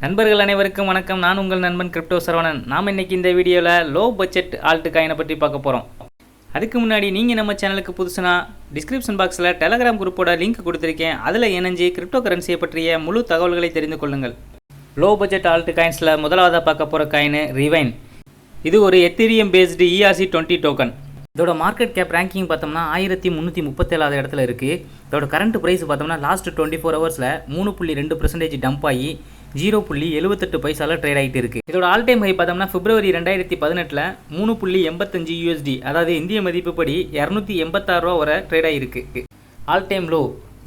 நண்பர்கள் அனைவருக்கும் வணக்கம். நான் உங்கள் நண்பன் கிரிப்டோ சரவணன். நாம் இன்னைக்கு இந்த வீடியோவில் லோ பட்ஜெட் ஆல்ட் காயினை பற்றி பார்க்க போகிறோம். அதுக்கு முன்னாடி நீங்கள் நம்ம சேனலுக்கு புதுசுனா டிஸ்கிரிப்ஷன் பாக்ஸில் டெலகிராம் குரூப்போட லிங்க் கொடுத்துருக்கேன். அதில் இணைஞ்சு கிரிப்டோ கரன்சியை பற்றிய முழு தகவல்களை தெரிந்து கொள்ளுங்கள். லோ பட்ஜெட் ஆல்ட் காயின்ஸில் முதலாவதாக பார்க்க போகிற காயின் ரிவைன். இது ஒரு எத்தீரியம் பேஸ்டு ERC20 டோக்கன். இதோட மார்க்கெட் கேப் ரேங்கிங் பார்த்தோம்னா 1337 இடத்துல இருக்குது. இதோட கரண்ட் ப்ரைஸ் பார்த்தோம்னா லாஸ்ட் 24 ஹவர்ஸில் 3.2% டம்ப் ஆகி 0.78 பைசாவில் ட்ரேட் ஆகிட்டு இருக்குது. இதோட ஆல் டைம் ஹை பார்த்தோம்னா பிப்ரவரி 2018 3.85 USD, அதாவது இந்திய மதிப்புப்படி 286 ரூபா வரை ட்ரேட் ஆகிருக்கு. ஆல் டைம் லோ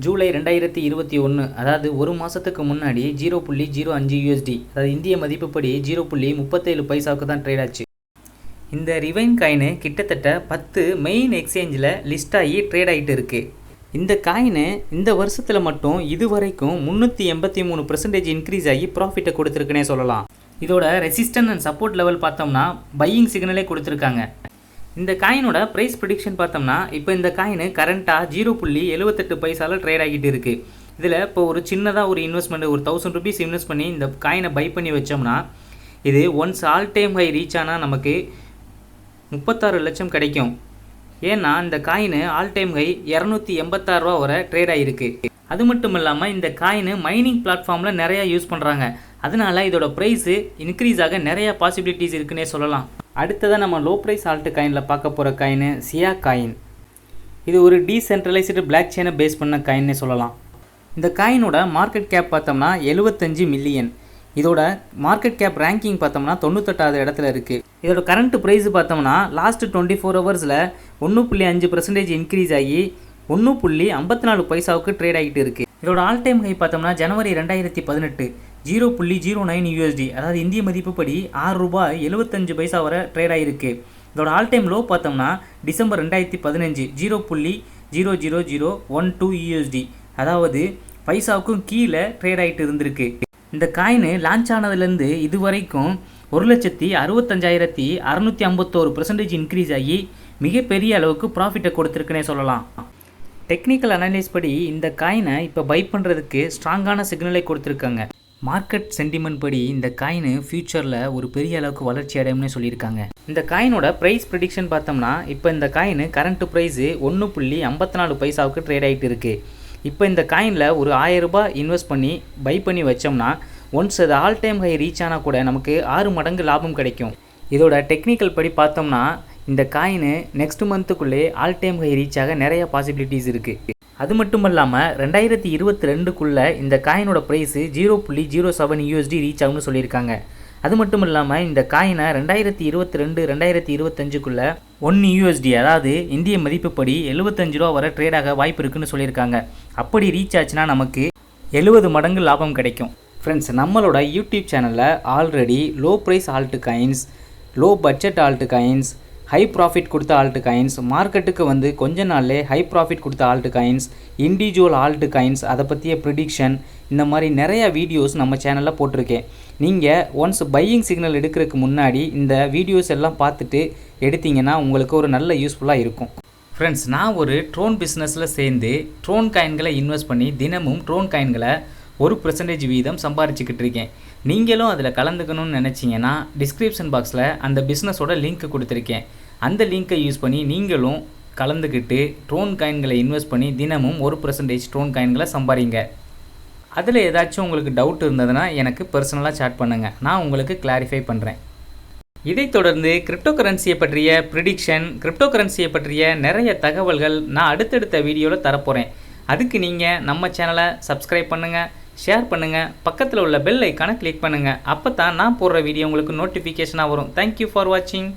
ஜூலை 2021, அதாவது ஒரு மாதத்துக்கு முன்னாடி 0.05 USD, அதாவது இந்திய மதிப்புப்படி 0.37 பைசாவுக்கு தான் ட்ரேட் ஆச்சு. இந்த ரிவைன் காயின் கிட்டத்தட்ட 10 மெயின் எக்ஸ்சேஞ்சில் லிஸ்ட் ஆகி ட்ரேட் ஆகிட்டு இருக்குது. இந்த காயின் இந்த வருஷத்தில் மட்டும் இதுவரைக்கும் 383% இன்க்ரீஸ் ஆகி ப்ராஃபிட்டை கொடுத்துருக்குன்னே சொல்லலாம். இதோட ரெசிஸ்டன்ட் அண்ட் சப்போர்ட் லெவல் பார்த்தோம்னா பையிங் சிக்னலே கொடுத்துருக்காங்க. இந்த காயினோட ப்ரைஸ் ப்ரிடிக்ஷன் பார்த்தோம்னா இப்போ இந்த காயின் கரண்ட்டாக 0.78 பைசாவில் ட்ரேட் ஆகிட்டு இருக்குது. இதில் இப்போ ஒரு சின்னதாக ஒரு இன்வெஸ்ட்மெண்ட் ஒரு 1000 ருபீஸ் இன்வெஸ்ட் பண்ணி இந்த காயினை பை பண்ணி வச்சோம்னா இது once all time high reach ஆனால் நமக்கு 36 லட்சம் கிடைக்கும். ஏன்னா இந்த காயின் ஆல் டைம் ஹை 286 ரூபா வரை ட்ரேட் ஆகிருக்கு. அது மட்டும் இல்லாமல் இந்த காயின் மைனிங் பிளாட்ஃபார்மில் நிறையா யூஸ் பண்ணுறாங்க. அதனால இதோட ப்ரைஸு இன்க்ரீஸ் ஆக நிறையா பாசிபிலிட்டிஸ் இருக்குன்னே சொல்லலாம். அடுத்ததாக நம்ம லோ ப்ரைஸ் ஆல்ட் காயினில் பார்க்க போகிற காயின் சியா காயின். இது ஒரு டீசென்ட்ரலைஸ்டு பிளாக் செயினை பேஸ் பண்ண காயின்னே சொல்லலாம். இந்த காயினோட மார்க்கெட் கேப் பார்த்தோம்னா 75 மில்லியன். இதோட மார்க்கெட் கேப் ரேங்கிங் பார்த்தோம்னா 98வது இடத்துல இருக்குது. இதோட கரண்ட் ப்ரைஸ் பார்த்தோம்னா லாஸ்ட் 24 ஹவர்ஸில் 1.5% இன்க்ரீஸ் ஆகி 1.54 பைசாவுக்கு ட்ரேட் ஆகிட்டு இருக்குது. இதோட ஆல் டைம் ஹை பார்த்தோம்னா ஜனவரி 2018 0.09 USD, அதாவது இந்திய மதிப்புப்படி 6 ரூபாய் 75 பைசா வரை ட்ரேட் ஆகிருக்கு. இதோட ஆல் டைம் லோ பார்த்தோம்னா டிசம்பர் 2015 0.00012 USD, அதாவது பைசாவுக்கும் கீழே ட்ரேட் ஆகிட்டு இருந்திருக்கு. இந்த காயின் லான்ச் ஆனதுலேருந்து இது வரைக்கும் 1,65,651% இன்க்ரீஸ் ஆகி மிகப்பெரிய அளவுக்கு ப்ராஃபிட்டை கொடுத்துருக்குன்னே சொல்லலாம். டெக்னிக்கல் அனலைஸ் படி இந்த காயினை இப்போ பை பண்ணுறதுக்கு ஸ்ட்ராங்கான சிக்னலை கொடுத்துருக்காங்க. மார்க்கெட் சென்டிமெண்ட் படி இந்த காயின் ஃப்யூச்சரில் ஒரு பெரிய அளவுக்கு வளர்ச்சி அடையும்னு சொல்லியிருக்காங்க. இந்த காயினோட ப்ரைஸ் ப்ரிடிக்ஷன் பார்த்தோம்னா இப்போ இந்த காயின் கரண்ட் ப்ரைஸு 1.54 பைசாவுக்கு ட்ரேட் ஆகிட்டு இருக்குது. இப்போ இந்த காயினில் ஒரு 1000 ரூபாய் இன்வெஸ்ட் பண்ணி பை பண்ணி வச்சோம்னா ஒன்ஸ் அது ஆல் டைம் ஹை ரீச் ஆனால் கூட நமக்கு 6 மடங்கு லாபம் கிடைக்கும். இதோட டெக்னிக்கல் படி பார்த்தோம்னா இந்த காயின் நெக்ஸ்ட் மந்த்துக்குள்ளே ஆல் டைம் ஹை ரீச் ஆக நிறைய பாசிபிலிட்டிஸ் இருக்குது. அது மட்டும் இல்லாமல் 2022க்குள்ளே இந்த காயினோட ப்ரைஸு 0.07 USD ரீச் ஆகும்னு சொல்லியிருக்காங்க. அது மட்டும் இல்லாமல் இந்த காயினை 2022-2025க்குள்ளே 1 USD, அதாவது இந்திய மதிப்புப்படி 75 ரூபா வரை ட்ரேடாக வாய்ப்பு இருக்குன்னு சொல்லியிருக்காங்க. அப்படி ரீச் ஆச்சுன்னா நமக்கு 70 மடங்கு லாபம் கிடைக்கும். ஃப்ரெண்ட்ஸ், நம்மளோட யூடியூப் சேனலில் already low price alt coins, low budget alt coins, high profit கொடுத்த ஆல்ட் காயின்ஸ், மார்க்கெட்டுக்கு வந்து கொஞ்ச நாள்லே ஹை ப்ராஃபிட் கொடுத்த alt coins, individual alt coins, அதை பற்றிய ப்ரிடிக்ஷன், இந்த மாதிரி நிறையா வீடியோஸ் நம்ம சேனலில் போட்டிருக்கேன். நீங்கள் ஒன்ஸ் பையிங் சிக்னல் எடுக்கிறதுக்கு முன்னாடி இந்த வீடியோஸ் எல்லாம் பார்த்துட்டு எடுத்தீங்கன்னா உங்களுக்கு ஒரு நல்ல யூஸ்ஃபுல்லாக இருக்கும். ஃப்ரெண்ட்ஸ், நான் ஒரு ட்ரோன் பிஸ்னஸில் சேர்ந்து ட்ரோன் காயின்களை இன்வெஸ்ட் பண்ணி தினமும் ட்ரோன் காயின்களை 1% வீதம் சம்பாரிச்சுக்கிட்டு இருக்கேன். நீங்களும் அதில் கலந்துக்கணும்னு நினச்சிங்கன்னா டிஸ்கிரிப்ஷன் பாக்ஸில் அந்த பிஸ்னஸோட லிங்க் கொடுத்துருக்கேன். அந்த லிங்க்கை யூஸ் பண்ணி நீங்களும் கலந்துக்கிட்டு ட்ரோன் காயின்களை இன்வெஸ்ட் பண்ணி தினமும் 1% ட்ரோன் காயின்களை சம்பாதிங்க. அதில் ஏதாச்சும் உங்களுக்கு டவுட் இருந்ததுன்னா எனக்கு பர்சனலாக சாட் பண்ணுங்கள், நான் உங்களுக்கு கிளாரிஃபை பண்ணுறேன். இதைத் தொடர்ந்து கிரிப்டோ கரன்சியை பற்றிய ப்ரிடிக்ஷன், கிரிப்டோ கரன்சியை பற்றிய நிறைய தகவல்கள் நான் அடுத்தடுத்த வீடியோவில் தரப்போகிறேன். அதுக்கு நீங்கள் நம்ம சேனலை சப்ஸ்கிரைப் பண்ணுங்கள், ஷேர் பண்ணுங்கள், பக்கத்தில் உள்ள பெல் ஐக்கானை கிளிக் பண்ணுங்கள். அப்போ தான் நான் போடுற வீடியோ உங்களுக்கு நோட்டிஃபிகேஷனாக வரும். தேங்க்யூ ஃபார் வாட்சிங்.